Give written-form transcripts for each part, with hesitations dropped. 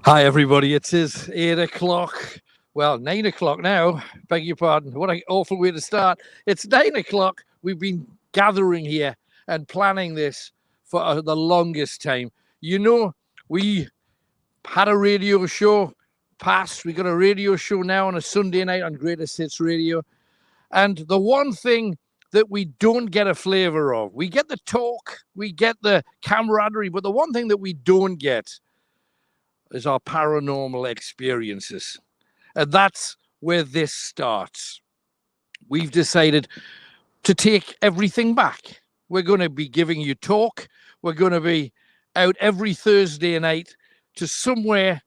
Hi, everybody. It is 8 o'clock. Well, 9 o'clock now. Beg your pardon. What an awful way to start. It's 9 o'clock. We've been gathering here and planning this for the longest time. You know, we had a radio show past. We got a radio show now on a Sunday night on Greatest Hits Radio. And the one thing that we don't get a flavour of, we get the talk, we get the camaraderie, but the one thing that we don't get is our paranormal experiences. And that's where this starts. We've decided to take everything back. We're going to be giving you talk. We're going to be out every Thursday night to somewhere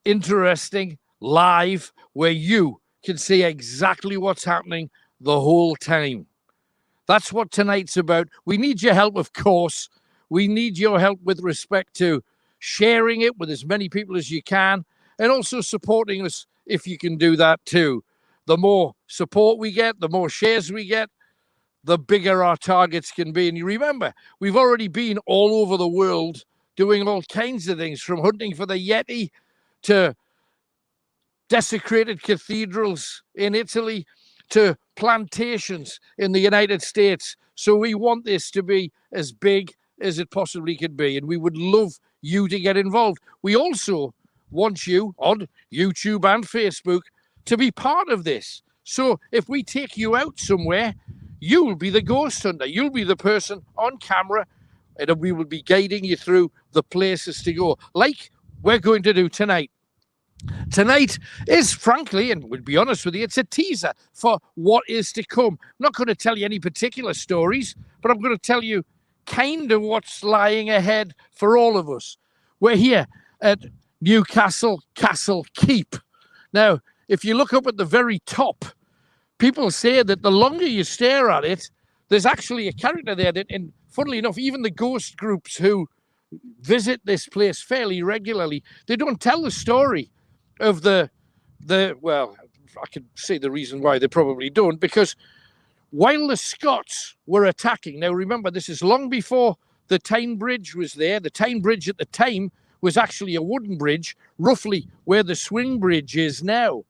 interesting, live, where you can see exactly what's happening the whole time. That's what tonight's about. We need your help, of course. We need your help with respect to sharing it with as many people as you can, and also supporting us if you can do that too. The more support we get, the more shares we get, the bigger our targets can be. And you remember, we've already been all over the world doing all kinds of things, from hunting for the Yeti to desecrated cathedrals in Italy to plantations in the United States. So we want this to be as big as it possibly could be, and we would love you to get involved. We also want you on YouTube and Facebook to be part of this. So if we take you out somewhere, you'll be the ghost hunter. You'll be the person on camera, and we will be guiding you through the places to go, like we're going to do tonight. Tonight is, frankly, and we'll be honest with you, it's a teaser for what is to come. I'm not going to tell you any particular stories, but I'm going to tell you kind of what's lying ahead for all of us. We're here at Newcastle Castle Keep. Now, if you look up at the very top, people say that the longer you stare at it, there's actually a character there that, and funnily enough, even the ghost groups who visit this place fairly regularly, they don't tell the story of well, I can say the reason why they probably don't, because while the Scots were attacking, now remember, this is long before the Tyne Bridge was there. The Tyne Bridge at the time was actually a wooden bridge, roughly where the swing bridge is now.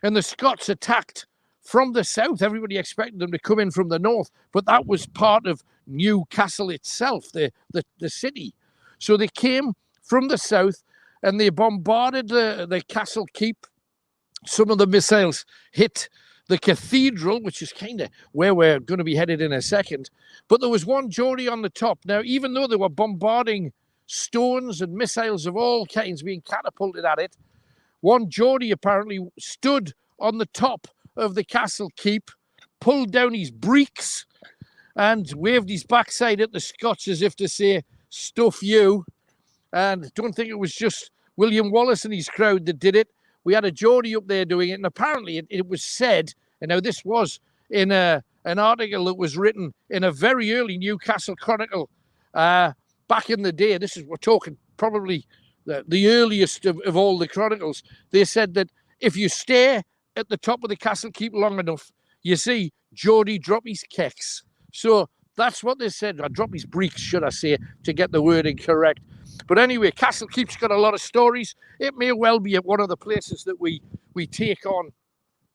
And the Scots attacked from the south. Everybody expected them to come in from the north, but that was part of Newcastle itself, the city. So they came from the south and they bombarded the castle keep. Some of the missiles hit the cathedral, which is kind of where we're going to be headed in a second. But there was one Geordie on the top. Now, even though they were bombarding stones and missiles of all kinds being catapulted at it, one Geordie apparently stood on the top of the castle keep, pulled down his breeks and waved his backside at the Scots as if to say, stuff you. And don't think it was just William Wallace and his crowd that did it. We had a Geordie up there doing it, and apparently it was said, and now this was in an article that was written in a very early Newcastle Chronicle back in the day. We're talking probably the earliest of all the chronicles. They said that if you stare at the top of the castle keep long enough, you see Geordie drop his kecks. So that's what they said. I drop his breeks, should I say, to get the wording correct. But anyway, Castle Keep's got a lot of stories. It may well be at one of the places that we take on.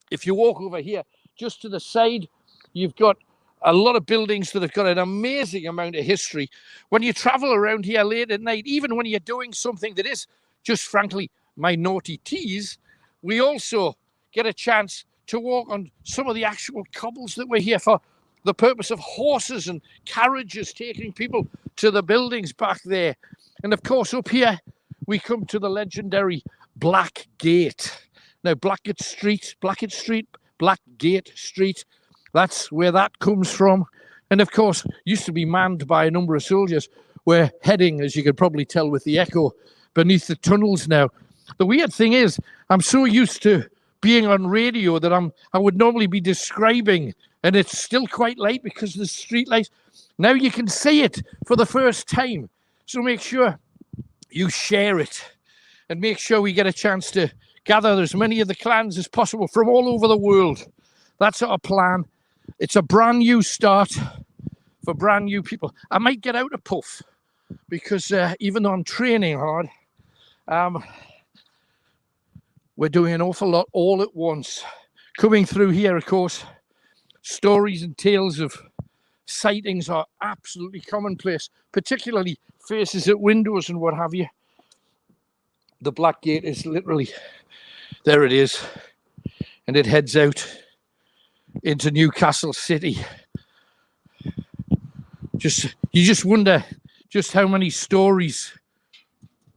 If you walk over here, just to the side, you've got a lot of buildings that have got an amazing amount of history. When you travel around here late at night, even when you're doing something that is just frankly my naughty tease, we also get a chance to walk on some of the actual cobbles that we're here for the purpose of horses and carriages taking people to the buildings back there. And of course, up here, we come to the legendary Black Gate. Now, Blackgate Street, that's where that comes from. And of course, used to be manned by a number of soldiers. We're heading, as you can probably tell with the echo, beneath the tunnels now. The weird thing is, I'm so used to being on radio that I would normally be describing, and it's still quite late because of the street lights. Now you can see it for the first time. So make sure you share it and make sure we get a chance to gather as many of the clans as possible from all over the world. That's our plan. It's a brand new start for brand new people. I might get out a puff because even though I'm training hard, we're doing an awful lot all at once. Coming through here, of course, stories and tales of sightings are absolutely commonplace, particularly faces at windows and what have you. The Black Gate is literally, there it is, and it heads out into Newcastle City. You just wonder just how many stories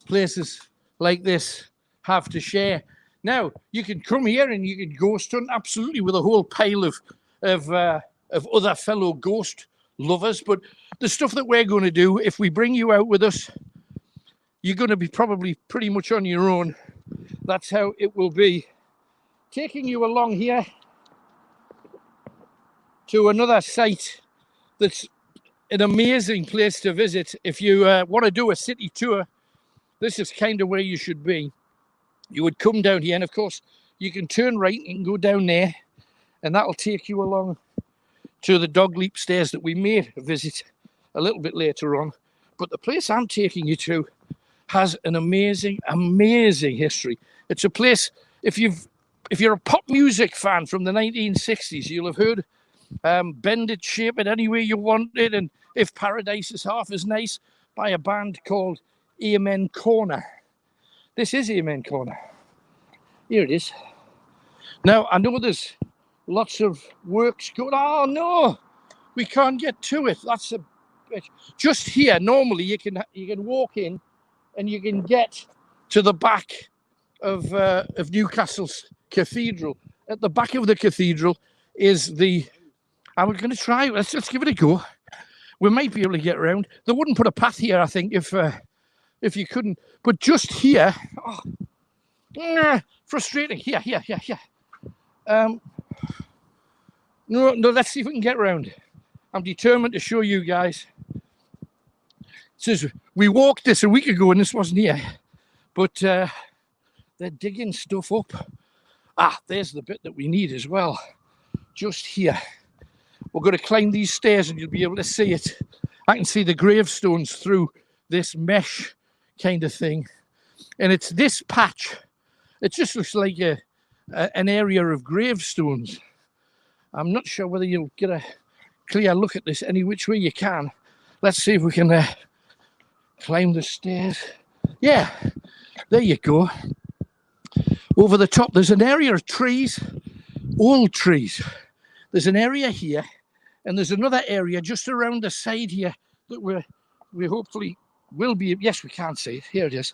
places like this have to share. Now, you can come here and you can ghost hunt absolutely with a whole pile of other fellow ghost lovers, but the stuff that we're going to do, if we bring you out with us, you're going to be probably pretty much on your own. That's how it will be. Taking you along here to another site that's an amazing place to visit. If you want to do a city tour, this is kind of where you should be. You would come down here, and of course, you can turn right and go down there, and that'll take you along to the dog leap stairs that we may visit a little bit later on. But the place I'm taking you to has an amazing, amazing history. It's a place, if you're a pop music fan from the 1960s, you'll have heard Bend It, Shape It Any Way You Want It, and If Paradise Is Half As Nice by a band called Amen Corner. This is Amen Corner. Here it is. Now, I know there's lots of works going on. Oh, no, we can't get to it. That's a bit. Just here, normally you can walk in and you can get to the back of Newcastle's Cathedral. At the back of the cathedral is the... I'm going to try. Let's give it a go. We might be able to get around. They wouldn't put a path here, I think, if you couldn't. But just here, frustrating. Here. No, let's see if we can get around. I'm determined to show you guys. It says we walked this a week ago and this wasn't here. But they're digging stuff up. There's the bit that we need as well. Just here. We're going to climb these stairs and you'll be able to see it. I can see the gravestones through this mesh kind of thing. And it's this patch. It just looks like an area of gravestones. I'm not sure whether you'll get a clear look at this any which way you can. Let's see if we can climb the stairs. Yeah, there you go. Over the top, there's an area of trees, old trees. There's an area here, and there's another area just around the side here that we hopefully will be. Yes, we can see it. Here it is.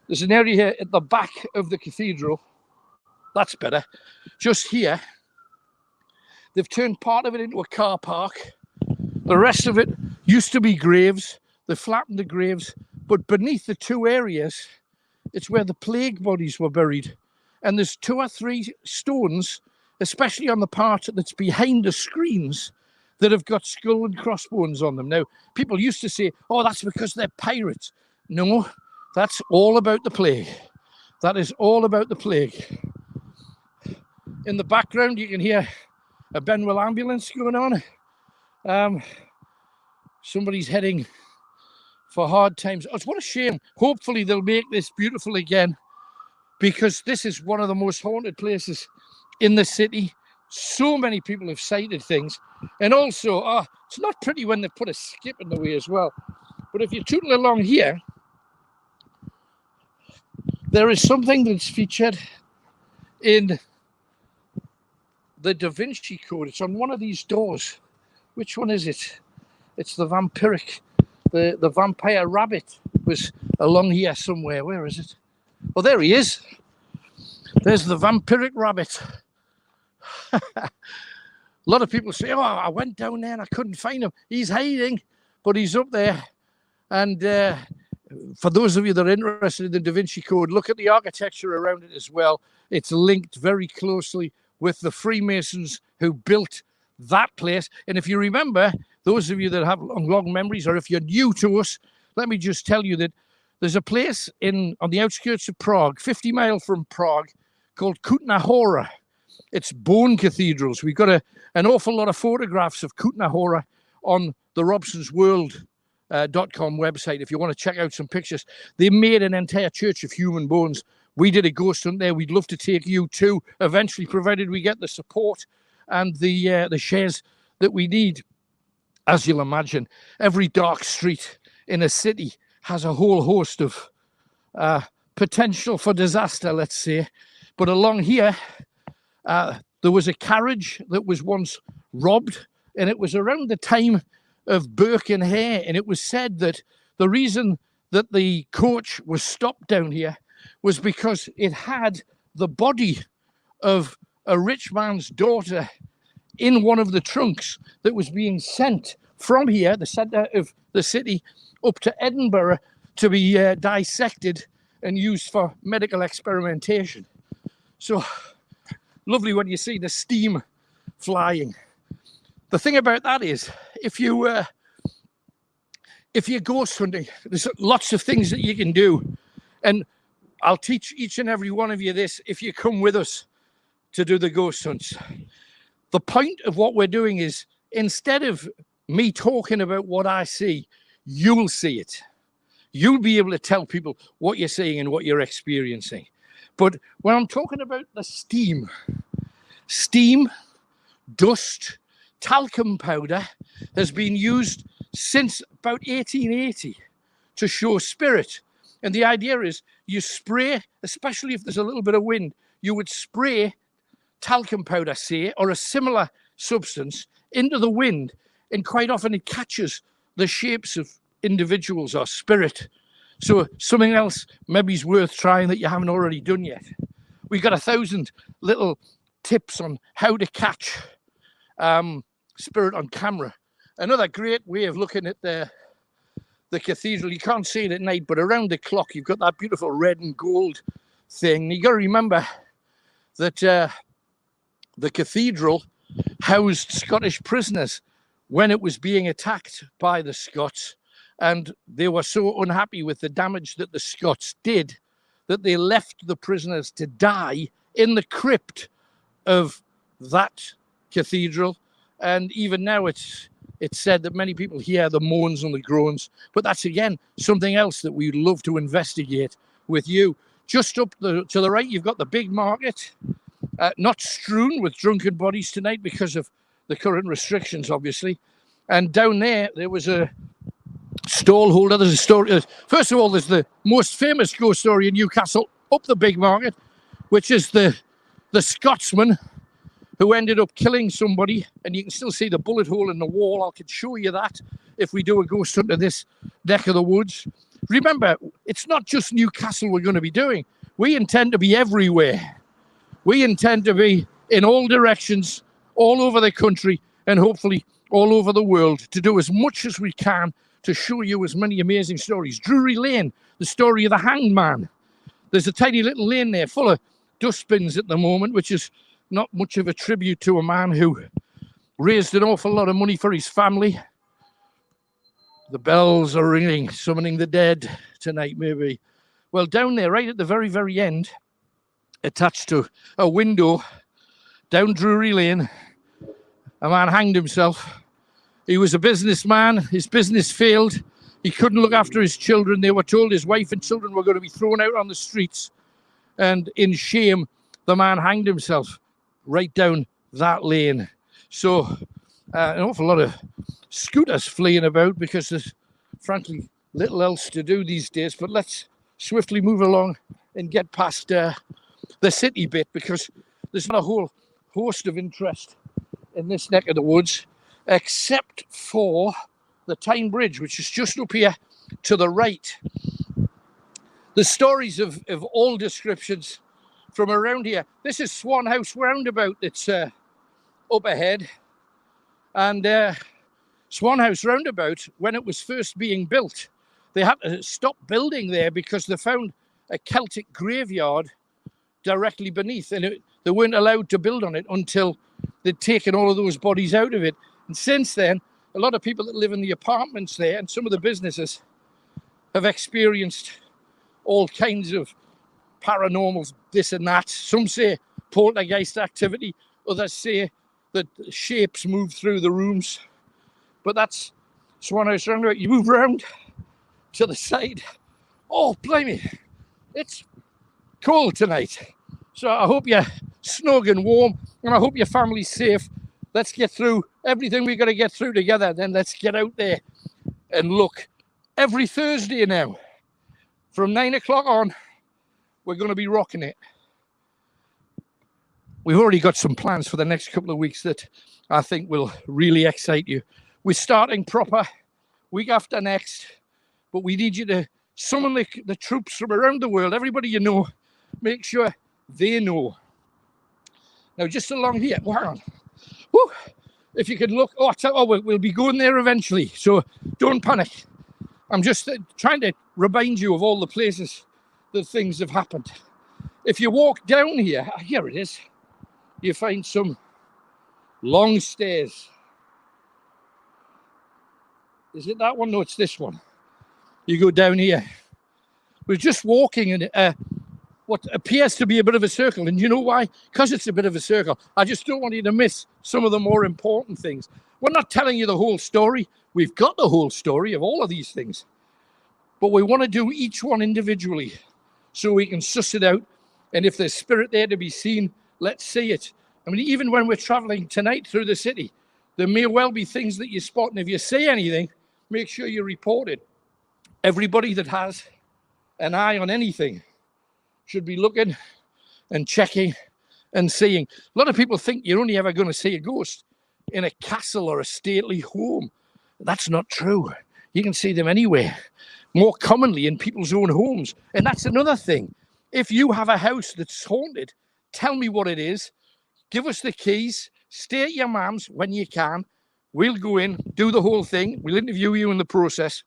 There's an area here at the back of the cathedral. That's better. Just here, they've turned part of it into a car park. The rest of it used to be graves. They flattened the graves, but beneath the two areas, it's where the plague bodies were buried. And there's 2 or 3 stones, especially on the part that's behind the screens, that have got skull and crossbones on them. Now, people used to say, oh, that's because they're pirates. No, that's all about the plague. That is all about the plague. In the background, you can hear a Benwell ambulance going on. Somebody's heading for hard times. Oh, what a shame. Hopefully they'll make this beautiful again, because this is one of the most haunted places in the city. So many people have sighted things. And also, it's not pretty when they put a skip in the way as well. But if you tootle along here, there is something that's featured in the Da Vinci Code. It's on one of these doors. Which one is it? It's the vampiric. The vampire rabbit was along here somewhere. Where is it? Oh, there he is. There's the vampiric rabbit. A lot of people say, oh, I went down there and I couldn't find him. He's hiding, but he's up there. And for those of you that are interested in the Da Vinci Code, look at the architecture around it as well. It's linked very closely with the Freemasons who built that place. And if you remember, those of you that have long memories, or if you're new to us, let me just tell you that there's a place on the outskirts of Prague, 50 miles from Prague, called Kutná Hora. It's bone cathedrals. We've got an awful lot of photographs of Kutná Hora on the robsonsworld.com website if you want to check out some pictures. They made an entire church of human bones we did a ghost hunt there. We'd love to take you too, eventually, provided we get the support and the shares that we need. As you'll imagine, every dark street in a city has a whole host of potential for disaster, let's say. But along here, there was a carriage that was once robbed, and it was around the time of Burke and Hare, and it was said that the reason that the coach was stopped down here was because it had the body of a rich man's daughter in one of the trunks that was being sent from here, the centre of the city, up to Edinburgh to be dissected and used for medical experimentation. So lovely when you see the steam flying. The thing about that is, if you're ghost hunting, there's lots of things that you can do, and I'll teach each and every one of you this if you come with us to do the ghost hunts. The point of what we're doing is, instead of me talking about what I see, you'll see it. You'll be able to tell people what you're seeing and what you're experiencing. But when I'm talking about the steam, dust, talcum powder has been used since about 1880 to show spirit. And the idea is you spray, especially if there's a little bit of wind, you would spray talcum powder, say, or a similar substance into the wind, and quite often it catches the shapes of individuals or spirit. So something else maybe is worth trying that you haven't already done yet. We've got 1,000 little tips on how to catch spirit on camera. Another great way of looking at the cathedral, you can't see it at night, but around the clock you've got that beautiful red and gold thing. You got to remember that the cathedral housed Scottish prisoners when it was being attacked by the Scots, and they were so unhappy with the damage that the Scots did that they left the prisoners to die in the crypt of that cathedral. And even now it's said that many people hear the moans and the groans, but that's again something else that we'd love to investigate with you. Just up to the right, you've got the big market, not strewn with drunken bodies tonight because of the current restrictions, obviously. And down there was a stall holder. There's a story. First of all, there's the most famous ghost story in Newcastle up the big market, which is the Scotsman who ended up killing somebody, and you can still see the bullet hole in the wall. I could show you that if we do a ghost hunt of this neck of the woods. Remember, it's not just Newcastle we're going to be doing. We intend to be everywhere. We intend to be in all directions, all over the country, and hopefully all over the world, to do as much as we can to show you as many amazing stories. Drury Lane, the story of the hanged man. There's a tiny little lane there full of dustbins at the moment, which is not much of a tribute to a man who raised an awful lot of money for his family. The bells are ringing, summoning the dead tonight, maybe. Well, down there, right at the very, very end, attached to a window down Drury Lane, a man hanged himself. He was a businessman. His business failed. He couldn't look after his children. They were told his wife and children were going to be thrown out on the streets. And in shame, the man hanged himself right down that lane. So an awful lot of scooters fleeing about because there's frankly little else to do these days. But let's swiftly move along and get past the city bit, because there's not a whole host of interest in this neck of the woods, except for the Tyne Bridge, which is just up here to the right. The stories of all descriptions from around here. This is Swan House Roundabout that's up ahead. And Swan House Roundabout, when it was first being built, they had to stop building there because they found a Celtic graveyard directly beneath, and they weren't allowed to build on it until they'd taken all of those bodies out of it. And since then, a lot of people that live in the apartments there and some of the businesses have experienced all kinds of paranormals, this and that. Some say poltergeist activity, others say that shapes move through the rooms. But that's Swan House Roundabout. You move round to the side. Oh, blimey. It's cold tonight. So I hope you're snug and warm, and I hope your family's safe. Let's get through everything we've got to get through together. Then let's get out there and look. Every Thursday now, from 9 o'clock on, we're going to be rocking it. We've already got some plans for the next couple of weeks that I think will really excite you. We're starting proper week after next, but we need you to summon the troops from around the world. Everybody you know, make sure they know. Now, just along here, hang on. Woo, if you could look, we'll be going there eventually, so don't panic. I'm just trying to remind you of all the places that things have happened. If you walk down here it is, you find some long stairs. Is it that one? No, it's this one. You go down here. We're just walking in what appears to be a bit of a circle. And you know why? Because it's a bit of a circle. I just don't want you to miss some of the more important things. We're not telling you the whole story. We've got the whole story of all of these things. But we want to do each one individually so we can suss it out. And if there's spirit there to be seen, let's see it. I mean, even when we're traveling tonight through the city, there may well be things that you spot. And if you see anything, make sure you report it. Everybody that has an eye on anything should be looking and checking and seeing. A lot of people think you're only ever going to see a ghost in a castle or a stately home. That's not true. You can see them anywhere, more commonly in people's own homes. And that's another thing. If you have a house that's haunted, tell me what it is. Give us the keys. Stay at your mum's when you can. We'll go in, do the whole thing. We'll interview you in the process.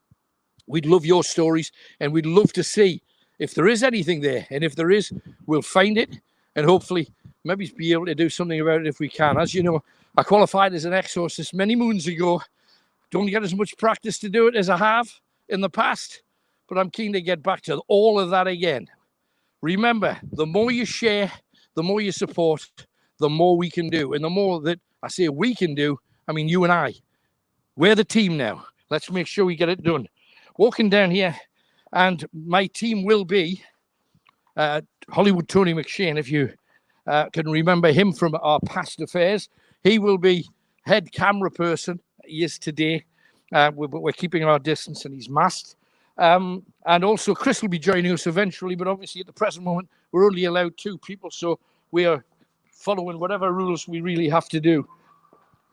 We'd love your stories, and we'd love to see if there is anything there. And if there is, we'll find it and hopefully maybe be able to do something about it if we can. As you know, I qualified as an exorcist many moons ago. Don't get as much practice to do it as I have in the past, but I'm keen to get back to all of that again. Remember, the more you share, the more you support, the more we can do. And the more that I say we can do, I mean you and I. We're the team now. Let's make sure we get it done. Walking down here, and my team will be Hollywood Tony McShane, if you can remember him from our past affairs. He will be head camera person. He is today. We're keeping our distance, and he's masked. And also Chris will be joining us eventually, but obviously at the present moment, we're only allowed 2 people, so we are following whatever rules we really have to do.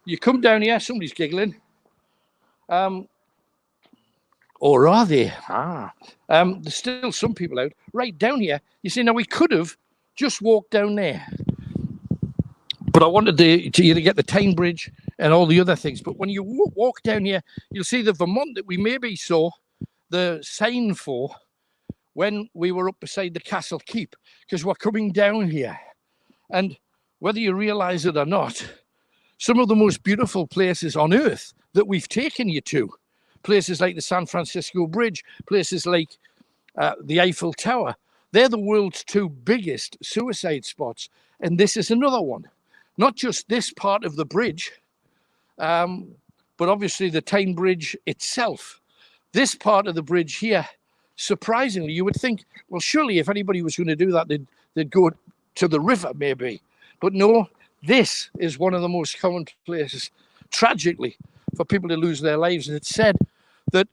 You come down here, somebody's giggling. Or are they? There's still some people out. Right down here, you see, now we could have just walked down there. But I wanted to get the Tyne Bridge and all the other things. But when you walk down here, you'll see the Vermont that we maybe saw the sign for when we were up beside the Castle Keep, because we're coming down here. And whether you realize it or not, some of the most beautiful places on earth that we've taken you to, places like the San Francisco Bridge, places like the Eiffel Tower, they're the world's 2 biggest suicide spots. And this is another one. Not just this part of the bridge, but obviously the Tyne Bridge itself. This part of the bridge here, surprisingly, you would think, well, surely if anybody was going to do that, they'd go to the river maybe. But no, this is one of the most common places, tragically, for people to lose their lives. And it's said that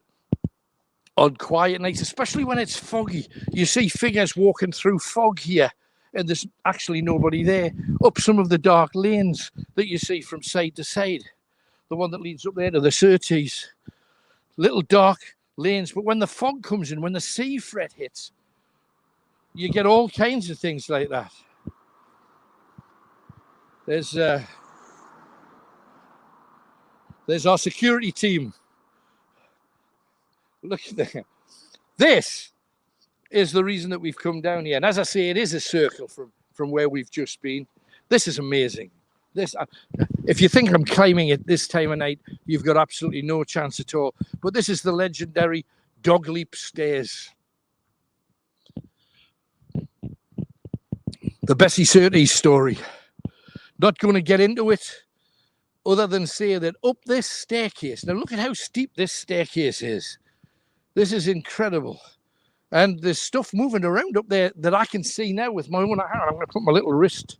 on quiet nights, especially when it's foggy, you see figures walking through fog here, and there's actually nobody there, up some of the dark lanes that you see from side to side. The one that leads up there to the Surtees. Little dark lanes, but when the fog comes in, when the sea fret hits, you get all kinds of things like that. There's our security team. Look there. This is the reason that we've come down here. And as I say, it is a circle from where we've just been. This is amazing. If you think I'm climbing it this time of night, you've got absolutely no chance at all. But this is the legendary Dog Leap Stairs. The Bessie Surtees story. Not going to get into it other than say that up this staircase, now look at how steep this staircase is. This is incredible. And there's stuff moving around up there that I can see now with my own eye. I'm going to put my little wrist.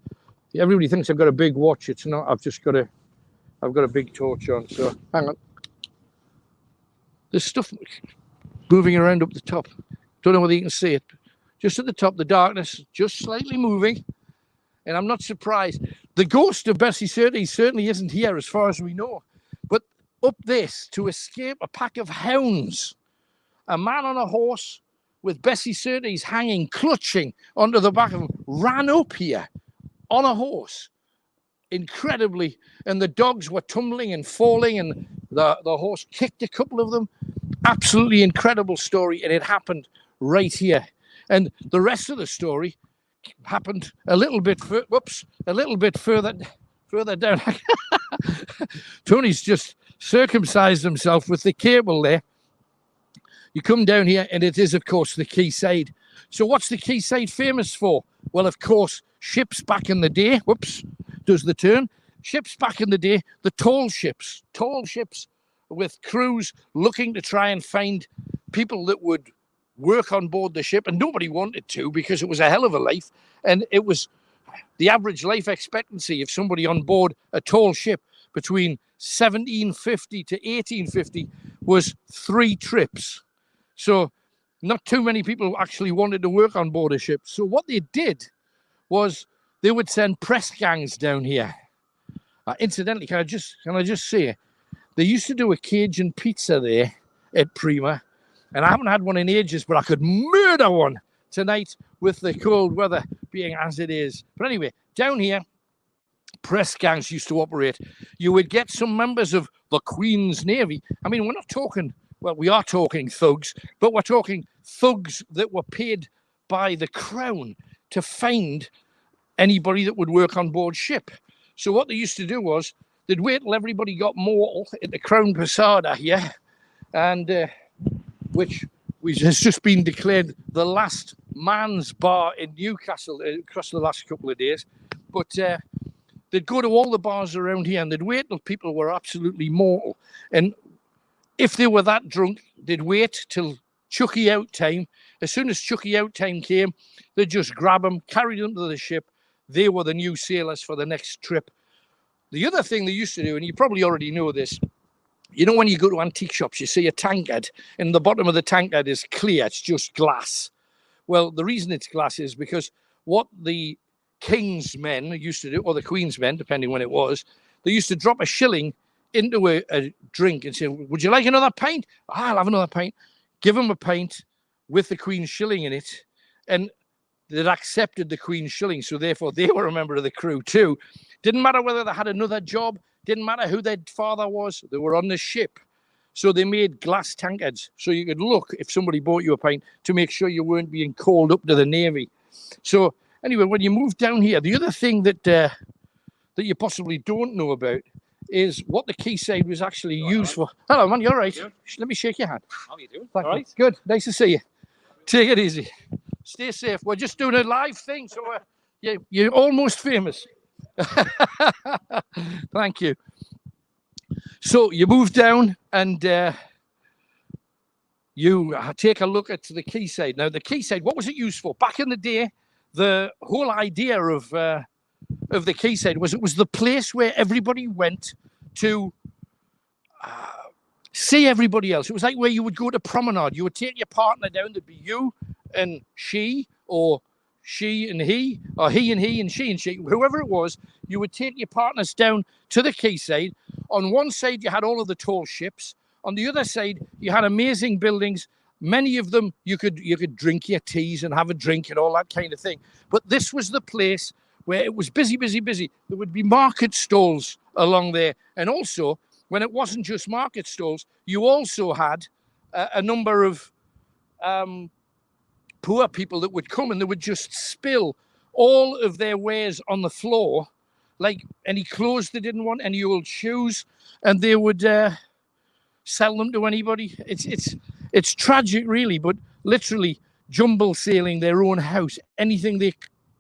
Everybody thinks I've got a big watch. It's not. I've got a big torch on. So hang on. There's stuff moving around up the top. Don't know whether you can see it. Just at the top, the darkness just slightly moving. And I'm not surprised. The ghost of Bessie Surtees certainly isn't here as far as we know. But up this, to escape a pack of hounds, a man on a horse with Bessie Surtees hanging, clutching onto the back of him, ran up here on a horse. Incredibly. And the dogs were tumbling and falling, and the horse kicked a couple of them. Absolutely incredible story. And it happened right here. And the rest of the story happened a little bit further down. Tony's just circumcised himself with the cable there. You come down here, and it is, of course, the Quayside. So what's the Quayside famous for? Well, of course, ships back in the day. Whoops, does the turn. Ships back in the day, the tall ships with crews looking to try and find people that would work on board the ship, and nobody wanted to because it was a hell of a life, and it was the average life expectancy of somebody on board a tall ship between 1750 to 1850 was 3 trips. So not too many people actually wanted to work on board a ship. So what they did was they would send press gangs down here. Incidentally, can I just say, they used to do a Cajun pizza there at Prima. And I haven't had one in ages, but I could murder one tonight with the cold weather being as it is. But anyway, down here, press gangs used to operate. You would get some members of the Queen's Navy. I mean, we're not talking, well, we are talking thugs, but we're talking thugs that were paid by the Crown to find anybody that would work on board ship. So what they used to do was they'd wait till everybody got mortal at the Crown Posada here, and which has just been declared the last man's bar in Newcastle across the last couple of days. But they'd go to all the bars around here, and they'd wait till people were absolutely mortal. And if they were that drunk, they'd wait till Chucky out time. As soon as Chucky out time came, they'd just grab them, carry them to the ship. They were the new sailors for the next trip. The other thing they used to do, and you probably already know this, you know, when you go to antique shops, you see a tankard, and the bottom of the tankard is clear, it's just glass. Well, the reason it's glass is because what the king's men used to do, or the queen's men, depending when it was, they used to drop a shilling into a drink and say, would you like another pint? I'll have another pint. Give them a pint with the queen's shilling in it, and they'd accepted the queen's shilling, so therefore they were a member of the crew too. Didn't matter whether they had another job, didn't matter who their father was, they were on the ship. So they made glass tankards, so you could look if somebody bought you a pint to make sure you weren't being called up to the Navy. So anyway, when you move down here, the other thing that that you possibly don't know about is what the Quayside was actually used for. Hello, man, you all right? Yeah. Let me shake your hand. How are you doing? Thank you. Right. Good, nice to see you. Take it easy. Stay safe. We're just doing a live thing, so you're almost famous. Thank you. So you move down and you take a look at the Quayside. Now, the Quayside, what was it used for? Back in the day, the whole idea of the Quayside was it was the place where everybody went to see everybody else. It was like where you would go to promenade. You would take your partner down. There'd be you and she, or she and he, or he and she and she, whoever it was. You would take your partners down to the Quayside. On one side, you had all of the tall ships. On the other side, you had amazing buildings. Many of them, you could drink your teas and have a drink and all that kind of thing. But this was the place where it was busy, busy, busy. There would be market stalls along there. And also, when it wasn't just market stalls, you also had a number of poor people that would come, and they would just spill all of their wares on the floor, like any clothes they didn't want, any old shoes, and they would sell them to anybody. It's tragic, really, but literally jumble sailing their own house. Anything they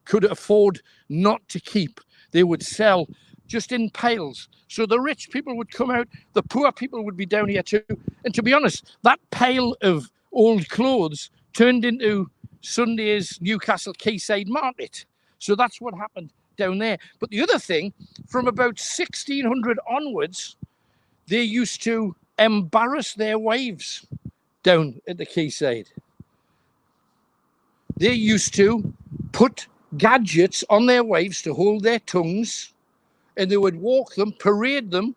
could afford not to keep, they would sell just in piles. So the rich people would come out, the poor people would be down here too. And to be honest, that pile of old clothes turned into Sunday's Newcastle Quayside market. So that's what happened down there. But the other thing, from about 1600 onwards, they used to embarrass their wives down at the quayside. They used to put gadgets on their wives to hold their tongues, and they would walk them, parade them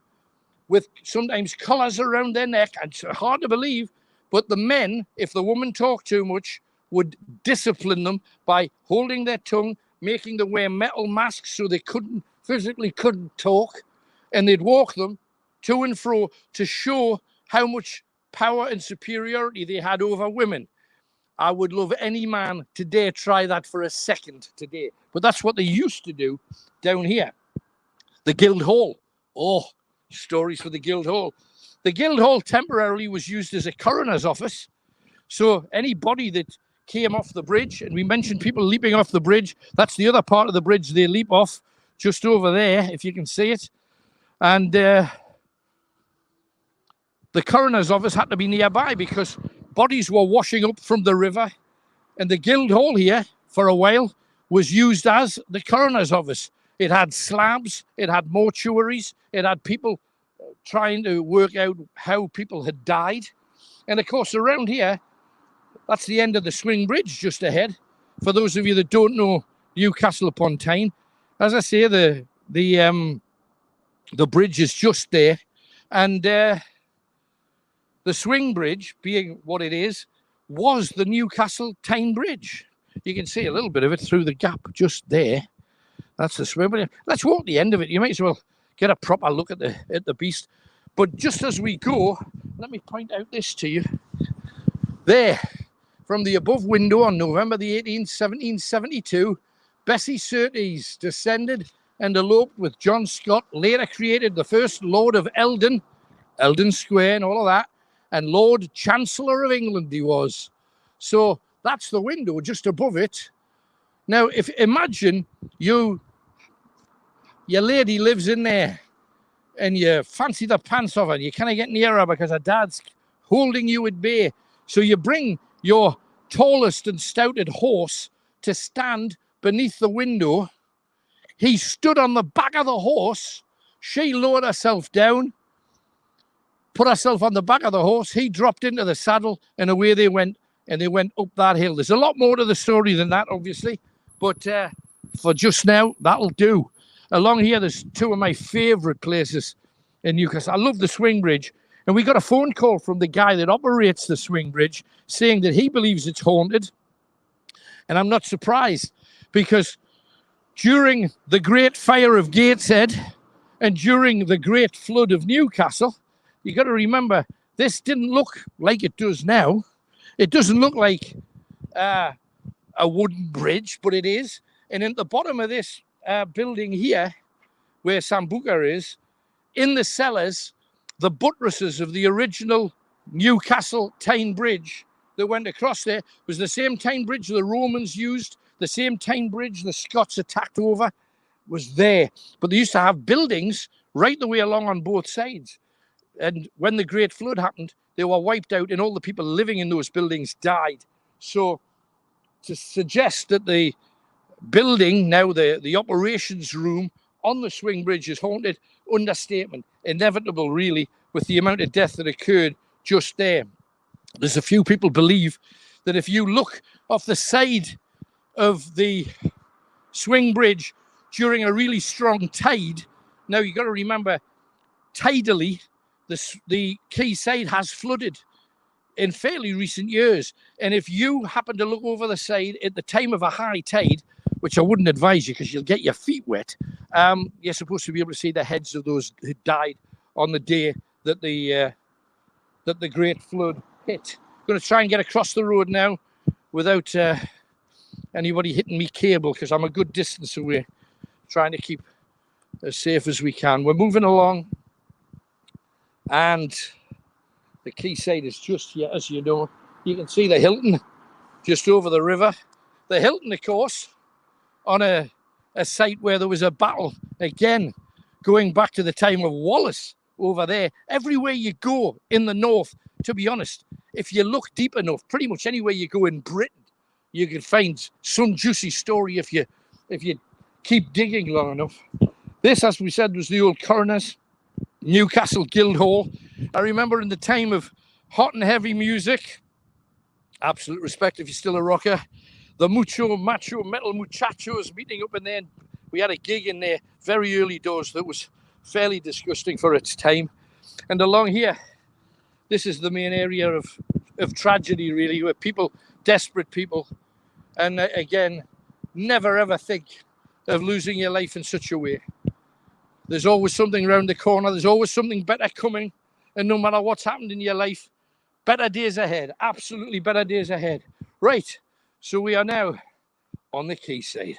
with sometimes collars around their neck. And it's hard to believe, but the men, if the woman talked too much, would discipline them by holding their tongue, making them wear metal masks so they physically couldn't talk, and they'd walk them to and fro to show how much power and superiority they had over women. I would love any man to dare try that for a second today. But that's what they used to do down here. The Guildhall. Oh, stories for the Guildhall. The Guildhall temporarily was used as a coroner's office. So anybody that came off the bridge, and we mentioned people leaping off the bridge, that's the other part of the bridge they leap off, just over there, if you can see it. And the coroner's office had to be nearby because bodies were washing up from the river, and the Guildhall here, for a while, was used as the coroner's office. It had slabs, it had mortuaries, it had people trying to work out how people had died. And of course, around here, that's the end of the swing bridge just ahead. For those of you that don't know Newcastle upon Tyne, as I say, the bridge is just there, and the swing bridge, being what it is, was the Newcastle Tyne Bridge. You can see a little bit of it through the gap just there. That's the swing bridge. Let's walk the end of it. You might as well get a proper look at the beast. But just as we go, let me point out this to you. There, from the above window on November the 18th, 1772, Bessie Surtees descended and eloped with John Scott, later created the first Lord of Eldon Square and all of that, and Lord Chancellor of England he was. So that's the window just above it. Now, if imagine your lady lives in there and you fancy the pants off her and you can't get near her because her dad's holding you at bay. So you bring your tallest and stoutest horse to stand beneath the window. He stood on the back of the horse. She lowered herself down, put herself on the back of the horse. He dropped into the saddle, and away they went. And they went up that hill. There's a lot more to the story than that, obviously. But for just now, that'll do. Along here, there's two of my favourite places in Newcastle. I love the swing bridge. And we got a phone call from the guy that operates the swing bridge saying that he believes it's haunted. And I'm not surprised, because during the Great Fire of Gateshead and during the Great Flood of Newcastle, you got to remember, this didn't look like it does now. It doesn't look like a wooden bridge, but it is. And at the bottom of this building here, where Sambuca is, in the cellars, the buttresses of the original Newcastle Tyne Bridge that went across there was the same Tyne Bridge the Romans used, the same Tyne Bridge the Scots attacked over was there. But they used to have buildings right the way along on both sides. And when the Great Flood happened, they were wiped out and all the people living in those buildings died. So to suggest that the building, now the operations room on the swing bridge is haunted, understatement. Inevitable, really, with the amount of death that occurred just there. There's a few people believe that if you look off the side of the swing bridge during a really strong tide, now you've got to remember, tidally, the quayside has flooded in fairly recent years. And if you happen to look over the side at the time of a high tide, which I wouldn't advise you because you'll get your feet wet, you're supposed to be able to see the heads of those who died on the day that the Great Flood hit. I'm going to try and get across the road now without anybody hitting me cable, because I'm a good distance away, trying to keep as safe as we can. We're moving along, and the quayside is just here, as you know. You can see the Hilton just over the river. The Hilton, of course, on a site where there was a battle, again, going back to the time of Wallace over there. Everywhere you go in the north, to be honest, if you look deep enough, pretty much anywhere you go in Britain, you can find some juicy story if you keep digging long enough. This, as we said, was the old coroner's, Newcastle Guildhall. I remember in the time of hot and heavy music, absolute respect if you're still a rocker, the macho metal muchachos meeting up in there. And we had a gig in there very early doors that was fairly disgusting for its time. And along here, this is the main area of tragedy, really, where people, desperate people, and again, never ever think of losing your life in such a way. There's always something around the corner. There's always something better coming. And no matter what's happened in your life, better days ahead. Absolutely better days ahead. Right. So we are now on the Quayside.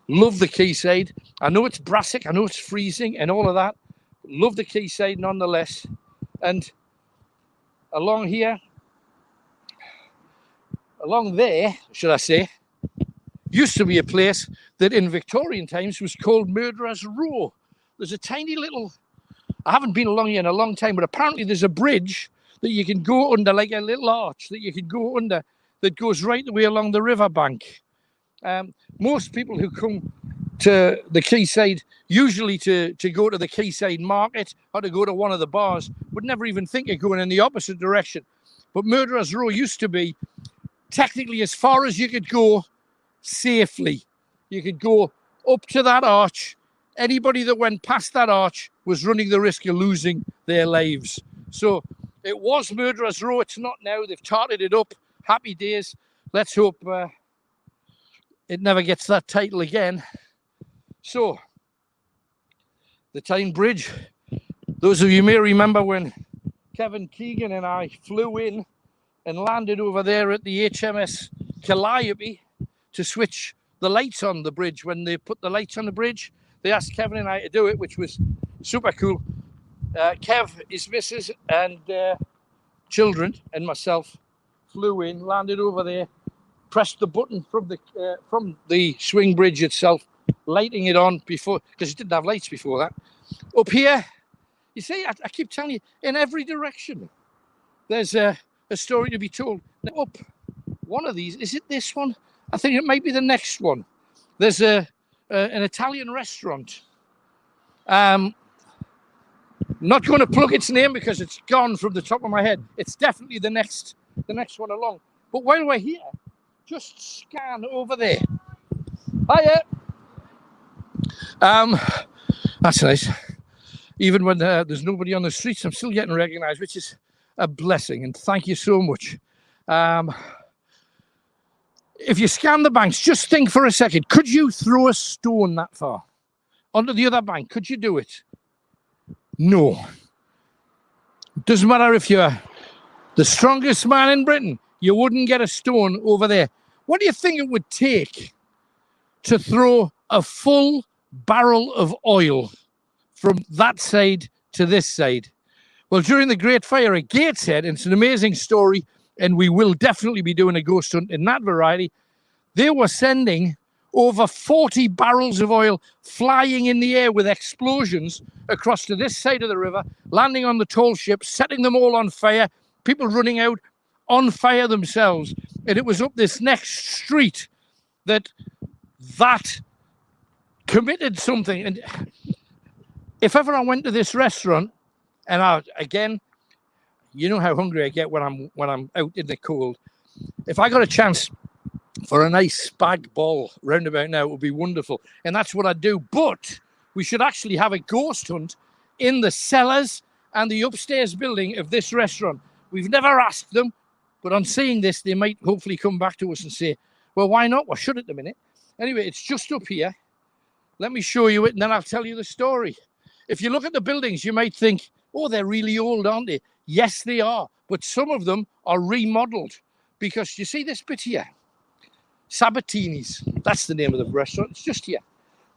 Love the Quayside. I know it's brassic. I know it's freezing and all of that. Love the Quayside nonetheless. And along here, along there, should I say, used to be a place that in Victorian times was called Murderer's Row. There's a tiny little, I haven't been along here in a long time, but apparently there's a bridge that you can go under, like a little arch that you can go under that goes right the way along the riverbank. Most people who come to the Quayside, usually to go to the Quayside market or to go to one of the bars, would never even think of going in the opposite direction. But Murderer's Row used to be technically as far as you could go safely. You could go up to that arch. Anybody that went past that arch was running the risk of losing their lives. So it was Murderer's Row. It's not now. They've tarted it up. Happy days. Let's hope it never gets that title again. So the Tyne Bridge. Those of you may remember when Kevin Keegan and I flew in and landed over there at the HMS Calliope to switch the lights on the bridge. When they put the lights on the bridge, they asked Kevin and I to do it, which was super cool. Kev, his missus and children and myself flew in, landed over there, pressed the button from the swing bridge itself, lighting it on before, because it didn't have lights before that. Up here, you see, I keep telling you, in every direction, there's a story to be told. Now, up one of these, is it this one? I think it might be the next one. There's an Italian restaurant. Not going to plug its name because it's gone from the top of my head. It's definitely the next one along. But while we're here, just scan over there. Hiya. That's nice. Even when there's nobody on the streets, I'm still getting recognised, which is a blessing. And thank you so much. If you scan the banks, just think for a second. Could you throw a stone that far onto the other bank? Could you do it? No. Doesn't matter if you're the strongest man in Britain, you wouldn't get a stone over there. What do you think it would take to throw a full barrel of oil from that side to this side? Well, during the Great Fire at Gateshead, and it's an amazing story, and we will definitely be doing a ghost hunt in that variety, they were sending over 40 barrels of oil flying in the air with explosions across to this side of the river, landing on the tall ships, setting them all on fire, people running out on fire themselves. And it was up this next street that committed something. And if ever I went to this restaurant, and again, you know how hungry I get when I'm out in the cold. If I got a chance for a nice spag bol roundabout now, it would be wonderful. And that's what I'd do. But we should actually have a ghost hunt in the cellars and the upstairs building of this restaurant. We've never asked them, but on seeing this, they might hopefully come back to us and say, well, why not? Well, should at the minute. Anyway, it's just up here. Let me show you it, and then I'll tell you the story. If you look at the buildings, you might think, oh, they're really old, aren't they? Yes, they are. But some of them are remodeled because you see this bit here? Sabatini's. That's the name of the restaurant. It's just here,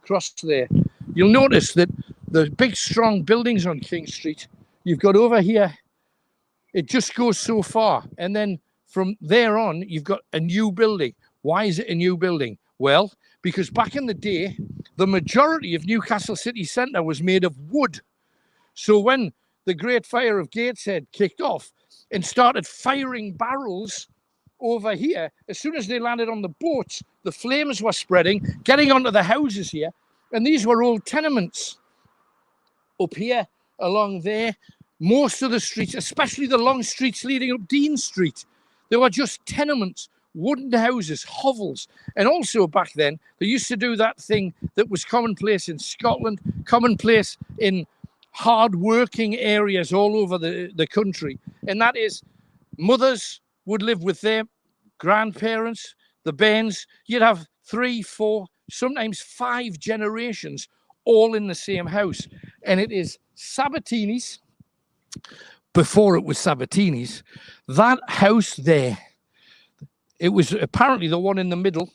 across there. You'll notice that the big, strong buildings on King Street, you've got over here, it just goes so far. And then from there on, you've got a new building. Why is it a new building? Well, because back in the day, the majority of Newcastle City Centre was made of wood. So when the Great Fire of Gateshead kicked off, and started firing barrels over here. As soon as they landed on the boats, the flames were spreading, getting onto the houses here. And these were old tenements up here, along there. Most of the streets, especially the long streets leading up Dean Street, they were just tenements, wooden houses, hovels. And also back then, they used to do that thing that was commonplace in Scotland, commonplace in hard-working areas all over the country. And that is, mothers would live with their grandparents, the bairns. You'd have 3, 4, sometimes 5 generations all in the same house. And it is Sabatini's, before it was Sabatini's, that house there, it was apparently the one in the middle,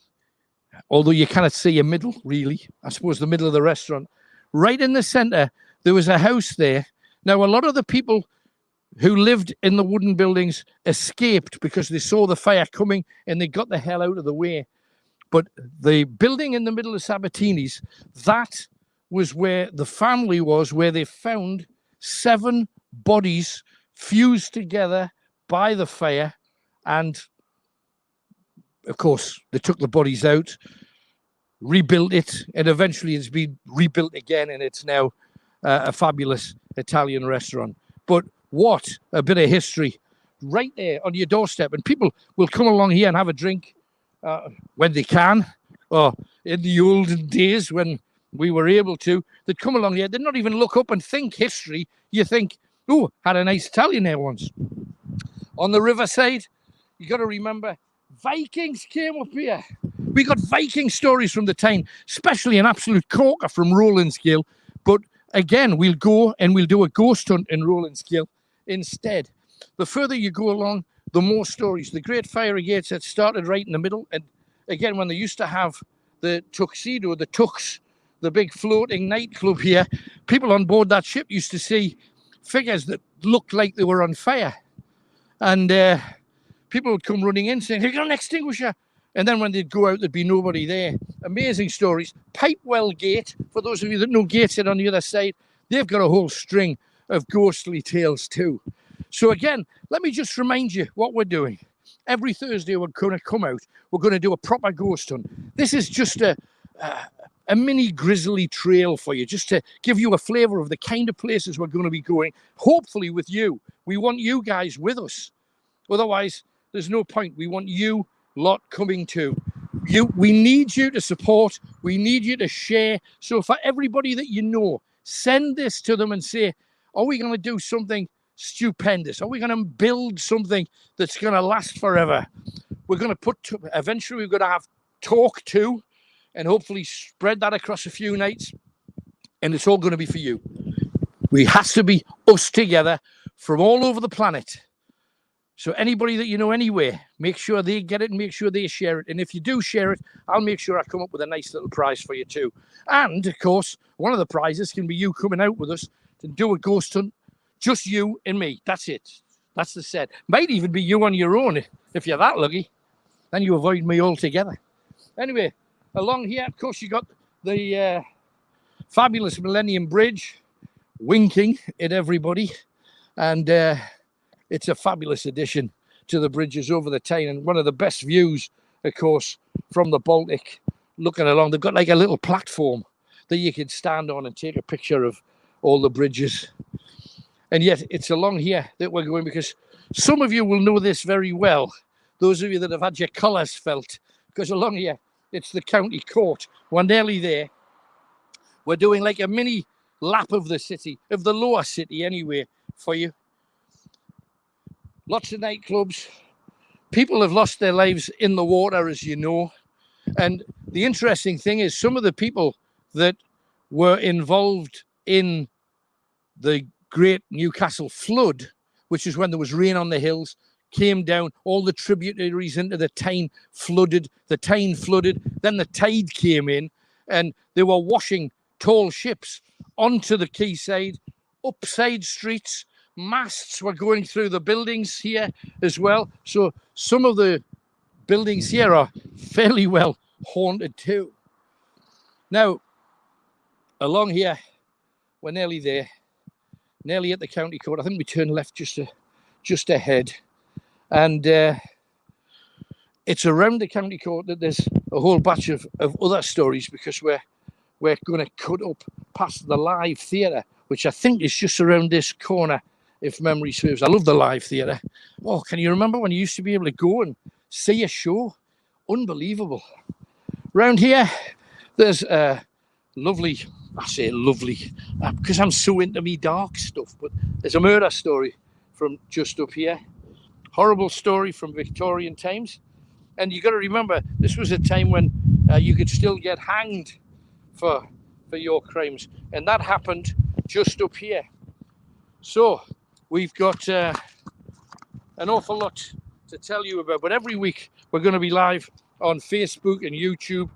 although you cannot see a middle, really. I suppose the middle of the restaurant. Right in the centre, there was a house there. Now, a lot of the people who lived in the wooden buildings escaped because they saw the fire coming and they got the hell out of the way. But the building in the middle of Sabatini's, that was where the family was, where they found 7 bodies fused together by the fire. And of course, they took the bodies out, rebuilt it, and eventually it's been rebuilt again, and it's now a fabulous Italian restaurant. But what a bit of history right there on your doorstep. And people will come along here and have a drink when they can, or in the olden days when we were able to. They'd come along here, they'd not even look up and think history. You think, oh, had a nice Italian there once. On the riverside, you got to remember, Vikings came up here. We got Viking stories from the time, especially an absolute corker from Rolandsgill. But again, we'll go and we'll do a ghost hunt in Rolandsgill instead. The further you go along, the more stories. The Great Fiery Gates had started right in the middle. And again, when they used to have the Tuxedo, the Tux, the big floating nightclub here, people on board that ship used to see figures that looked like they were on fire. And people would come running in saying, "Have you got an extinguisher?" And then when they'd go out, there'd be nobody there. Amazing stories. Pipewell Gate, for those of you that know Gateshead on the other side, they've got a whole string of ghostly tales too. So again, let me just remind you what we're doing. Every Thursday, we're going to come out. We're going to do a proper ghost hunt. This is just a mini grizzly trail for you, just to give you a flavour of the kind of places we're going to be going, hopefully with you. We want you guys with us. Otherwise, there's no point. We want you lot coming too. We need you to support. We need you to share. So for everybody that you know, send this to them and say, are we going to do something stupendous? Are we going to build something that's going to last forever? We're going to eventually we're going to have talk too, and hopefully spread that across a few nights. And it's all going to be for you. We has to be us together from all over the planet. So anybody that you know anywhere, make sure they get it and make sure they share it. And if you do share it, I'll make sure I come up with a nice little prize for you too. And of course, one of the prizes can be you coming out with us to do a ghost hunt. Just you and me. That's it. That's the set. Might even be you on your own if you're that lucky. Then you avoid me altogether. Anyway, along here, of course, you got the fabulous Millennium Bridge winking at everybody. And it's a fabulous addition to the bridges over the Tyne, and one of the best views, of course, from the Baltic, looking along. They've got like a little platform that you can stand on and take a picture of all the bridges. And yet it's along here that we're going, because some of you will know this very well, those of you that have had your colours felt, because along here, it's the county court. We're nearly there. We're doing like a mini lap of the city, of the lower city anyway, for you. Lots of nightclubs. People have lost their lives in the water, as you know. And the interesting thing is, some of the people that were involved in the Great Newcastle flood, which is when there was rain on the hills, came down, all the tributaries into the Tyne flooded, then the tide came in, and they were washing tall ships onto the quayside, up side streets. Masts were going through the buildings here as well. So some of the buildings here are fairly well haunted too. Now, along here, we're nearly there, nearly at the county court. I think we turn left just just ahead. And it's around the county court that there's a whole batch of other stories, because we're going to cut up past the live theatre, which I think is just around this corner, if memory serves. I love the live theatre. Oh, can you remember when you used to be able to go and see a show? Unbelievable. Round here, there's a lovely, I say lovely, because I'm so into me dark stuff, but there's a murder story from just up here. Horrible story from Victorian times. And you got to remember, this was a time when you could still get hanged for your crimes. And that happened just up here. So we've got an awful lot to tell you about. But every week we're going to be live on Facebook and YouTube,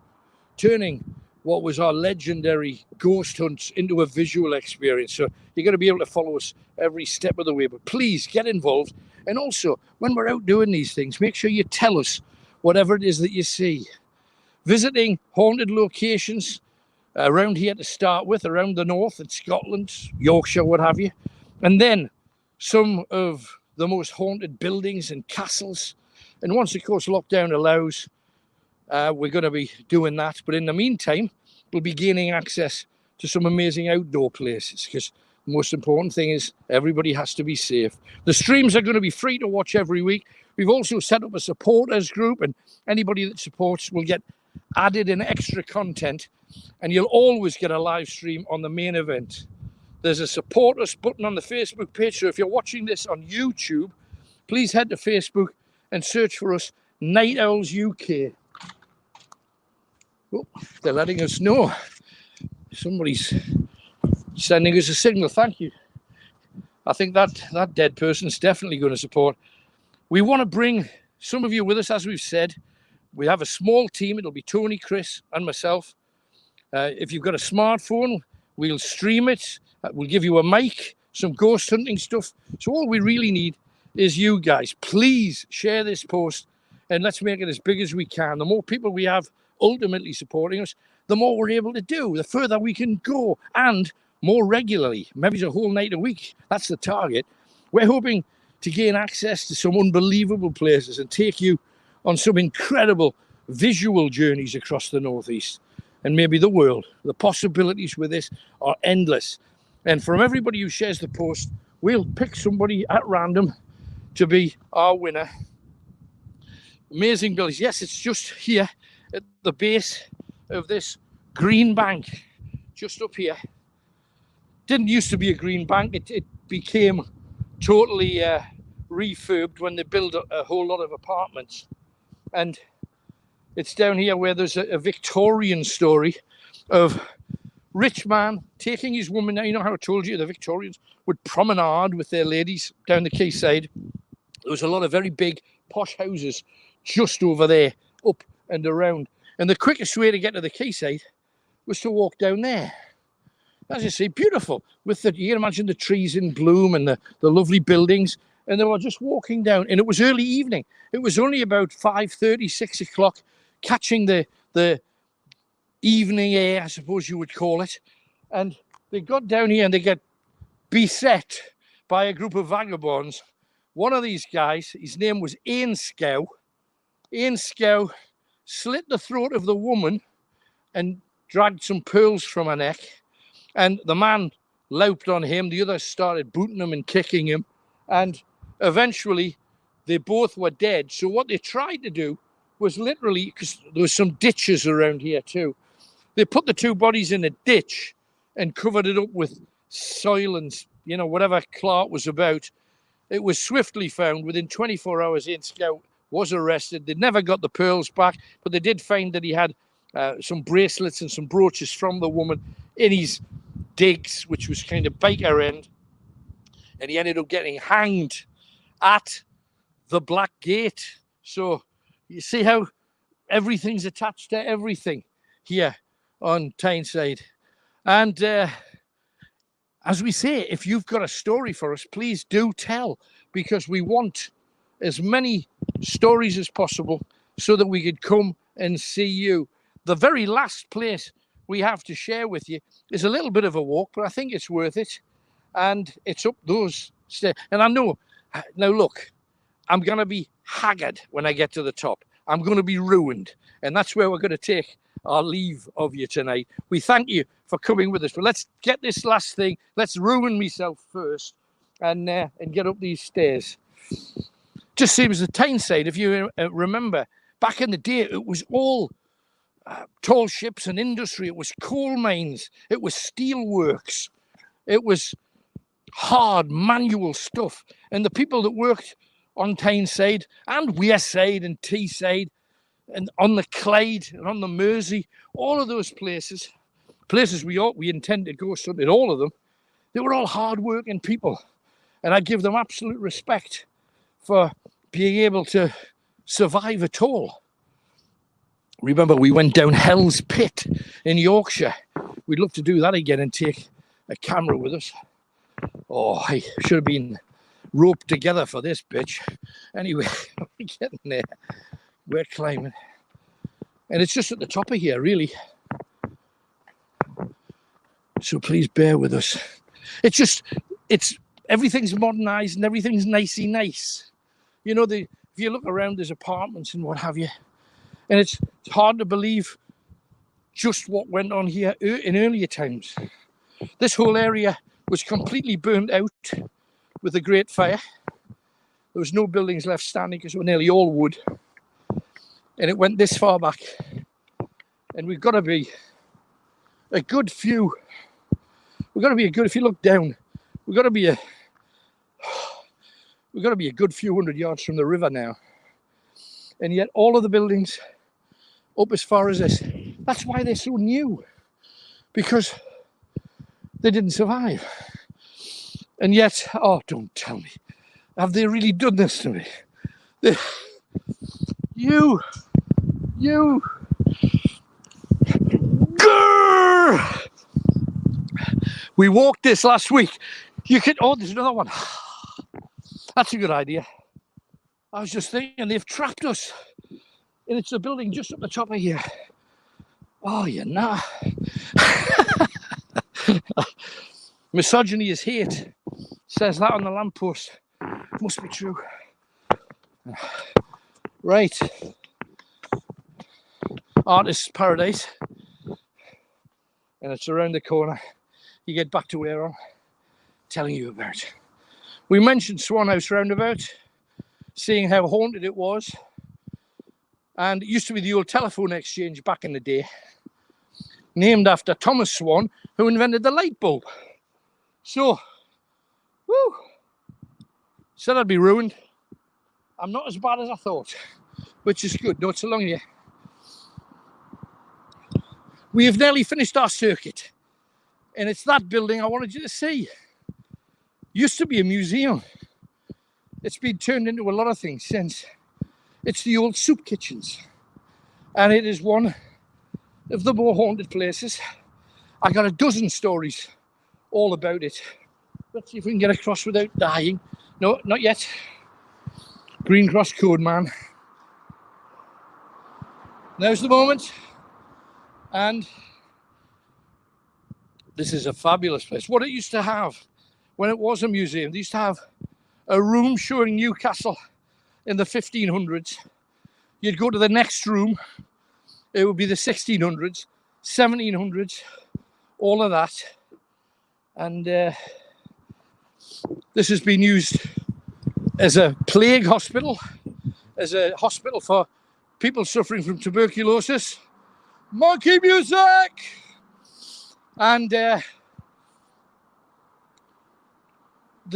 turning what was our legendary ghost hunts into a visual experience. So you're going to be able to follow us every step of the way. But please get involved. And also, when we're out doing these things, make sure you tell us whatever it is that you see. Visiting haunted locations around here to start with, around the north in Scotland, Yorkshire, what have you. And then some of the most haunted buildings and castles. And once, of course, lockdown allows, we're going to be doing that. But in the meantime, we'll be gaining access to some amazing outdoor places, because the most important thing is everybody has to be safe. The streams are going to be free to watch every week. We've also set up a supporters group, and anybody that supports will get added in extra content, and you'll always get a live stream on the main event. There's a support us button on the Facebook page, so if you're watching this on YouTube, please head to Facebook and search for us, Night Owls UK. Oh, they're letting us know. Somebody's sending us a signal. Thank you. I think that dead person's definitely going to support. We want to bring some of you with us, as we've said. We have a small team. It'll be Tony, Chris, and myself. If you've got a smartphone, we'll stream it. We'll give you a mic, some ghost hunting stuff. So all we really need is you guys. Please share this post, and let's make it as big as we can. The more people we have ultimately supporting us, the more we're able to do, the further we can go, and more regularly. Maybe a whole night a week. That's the target. We're hoping to gain access to some unbelievable places and take you on some incredible visual journeys across the Northeast and maybe the world. The possibilities with this are endless. And from everybody who shares the post, we'll pick somebody at random to be our winner. Amazing buildings. Yes, it's just here at the base of this green bank, just up here. Didn't used to be a green bank. It became totally refurbed when they built a whole lot of apartments. And it's down here where there's a Victorian story of rich man taking his woman. Now, you know how I told you the Victorians would promenade with their ladies down the quayside. There was a lot of very big posh houses just over there, up and around. And the quickest way to get to the quayside was to walk down there. As you see, beautiful. With the, you can imagine the trees in bloom and the lovely buildings. And they were just walking down, and it was early evening. It was only about 5:30, 6 o'clock, catching the evening air, I suppose you would call it. And they got down here and they get beset by a group of vagabonds. One of these guys, his name was Ian Scow. Ian Scow slit the throat of the woman and dragged some pearls from her neck. And the man loped on him. The others started booting him and kicking him. And eventually, they both were dead. So what they tried to do was literally, because there was some ditches around here too, they put the two bodies in a ditch and covered it up with soil and, you know, whatever Clark was about. It was swiftly found. Within 24 hours, Ian Scout was arrested. They never got the pearls back, but they did find that he had some bracelets and some brooches from the woman in his digs, which was kind of biker end. And he ended up getting hanged at the Black Gate. So you see how everything's attached to everything here on Tyneside. And as we say, if you've got a story for us, please do tell, because we want as many stories as possible so that we could come and see you. The very last place we have to share with you is a little bit of a walk, but I think it's worth it. And it's up those stairs. And I know Now, look, I'm going to be haggard when I get to the top. I'm going to be ruined. And that's where we're going to take our leave of you tonight. We thank you for coming with us. But let's get this last thing. Let's ruin myself first and get up these stairs. Just seems the Tyneside, if you remember, back in the day, it was all tall ships and industry. It was coal mines. It was steel works. It was hard manual stuff. And the people that worked on Tyneside and Wearside and Teesside and on the Clyde and on the Mersey, all of those places we intend to go something, all of them, they were all hard-working people. And I give them absolute respect for being able to survive at all. Remember, we went down Hell's Pit in Yorkshire. We'd love to do that again and take a camera with us. Oh, I should have been roped together for this bitch. Anyway, we're getting there. We're climbing. And it's just at the top of here, really. So please bear with us. Everything's modernized and everything's nicey nice. You know, if you look around, there's apartments and what have you. And it's hard to believe just what went on here in earlier times. This whole area was completely burned out with the Great Fire. There was no buildings left standing because they were nearly all wood. And it went this far back. And we've got to be a good few. If you look down, we've got to be a good few hundred yards from the river now. And yet all of the buildings up as far as this, that's why they're so new. Because they didn't survive. And yet, oh, don't tell me. Have they really done this to me? You. Grrr! We walked this last week. There's another one. That's a good idea. I was just thinking, they've trapped us. And it's a building just up the top of here. Oh, you know. Misogyny is hate. Says that on the lamppost. Must be true. Right. Artist's Paradise. And it's around the corner. You get back to where I'm telling you about. We mentioned Swan House Roundabout, seeing how haunted it was. And it used to be the old telephone exchange back in the day, named after Thomas Swan, who invented the light bulb. So, said I'd be ruined. I'm not as bad as I thought, which is good. Not so long yet. We have nearly finished our circuit. And it's that building I wanted you to see. Used to be a museum. It's been turned into a lot of things since. It's the old soup kitchens. And it is one of the more haunted places. I got a dozen stories all about it. Let's see if we can get across without dying. No, not yet. Green Cross Code Man. Now's the moment. And this is a fabulous place. What it used to have when it was a museum, they used to have a room showing Newcastle in the 1500s. You'd go to the next room, it would be the 1600s, 1700s, all of that. And this has been used as a plague hospital, as a hospital for people suffering from tuberculosis. Monkey music! And the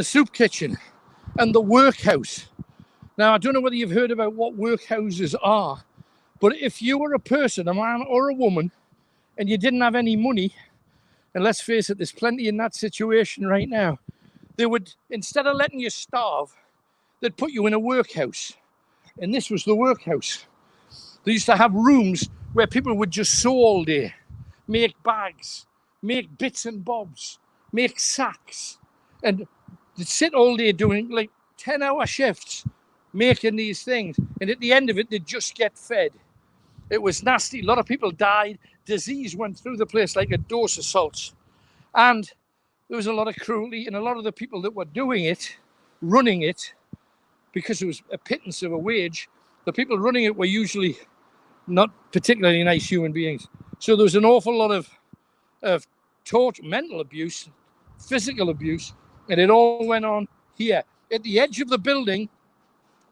soup kitchen and the workhouse. Now, I don't know whether you've heard about what workhouses are, but if you were a person, a man or a woman, and you didn't have any money, and let's face it, there's plenty in that situation right now, they would, instead of letting you starve, they'd put you in a workhouse. And this was the workhouse. They used to have rooms where people would just sew all day, make bags, make bits and bobs, make sacks, and they'd sit all day doing like 10-hour shifts, making these things. And at the end of it, they'd just get fed. It was nasty. A lot of people died. Disease went through the place like a dose of salt. And there was a lot of cruelty, and a lot of the people that were doing it, running it, because it was a pittance of a wage, the people running it were usually not particularly nice human beings. So there was an awful lot of torture, mental abuse, physical abuse, and it all went on here. At the edge of the building,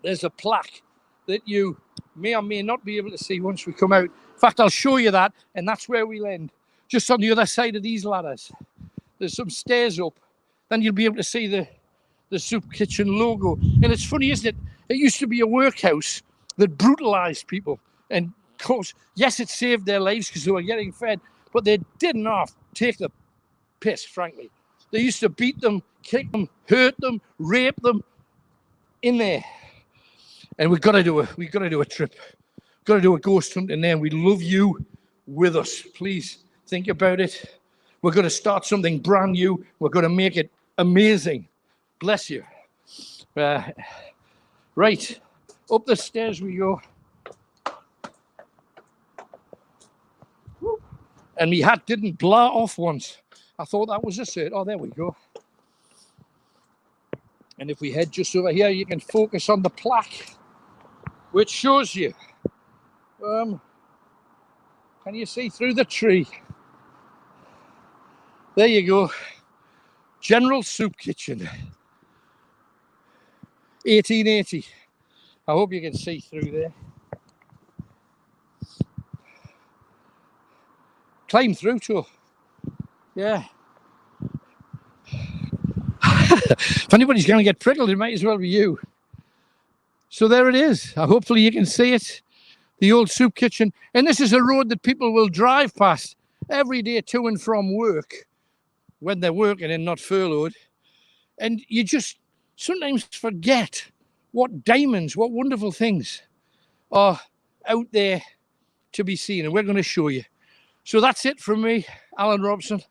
there's a plaque that you may or may not be able to see once we come out. In fact, I'll show you that, and that's where we'll end. Just on the other side of these ladders, there's some stairs up. Then you'll be able to see the soup kitchen logo. And it's funny, isn't it? It used to be a workhouse that brutalised people. And of course, yes, it saved their lives because they were getting fed, but they did not take the piss, frankly. They used to beat them, kick them, hurt them, rape them in there. And we've got to do a trip. We've got to do a ghost hunt in there, and we'd love you with us. Please think about it. We're going to start something brand new. We're going to make it amazing. Bless you. Right, up the stairs we go. And my hat didn't blare off once. I thought that was just it. Oh, there we go. And if we head just over here, you can focus on the plaque, which shows you. Can you see through the tree? There you go. General Soup Kitchen. 1880. I hope you can see through there. Climb through to. Yeah. If anybody's going to get prickled, it might as well be you. So there it is. Hopefully you can see it. The old soup kitchen. And this is a road that people will drive past every day to and from work when they're working and not furloughed. And you just sometimes forget what diamonds, what wonderful things are out there to be seen. And we're going to show you. So that's it from me, Alan Robson.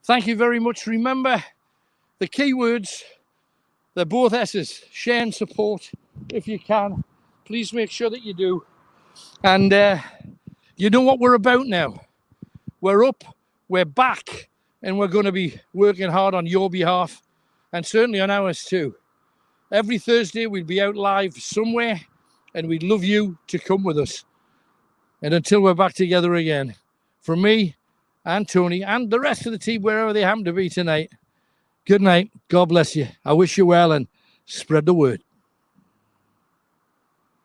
Thank you very much. Remember, the key words, they're both S's. Share and support if you can. Please make sure that you do. And you know what we're about now. We're up, we're back, and we're going to be working hard on your behalf and certainly on ours too. Every Thursday we'll be out live somewhere, and we'd love you to come with us. And until we're back together again, from me and Tony and the rest of the team, wherever they happen to be tonight, good night. God bless you. I wish you well and spread the word.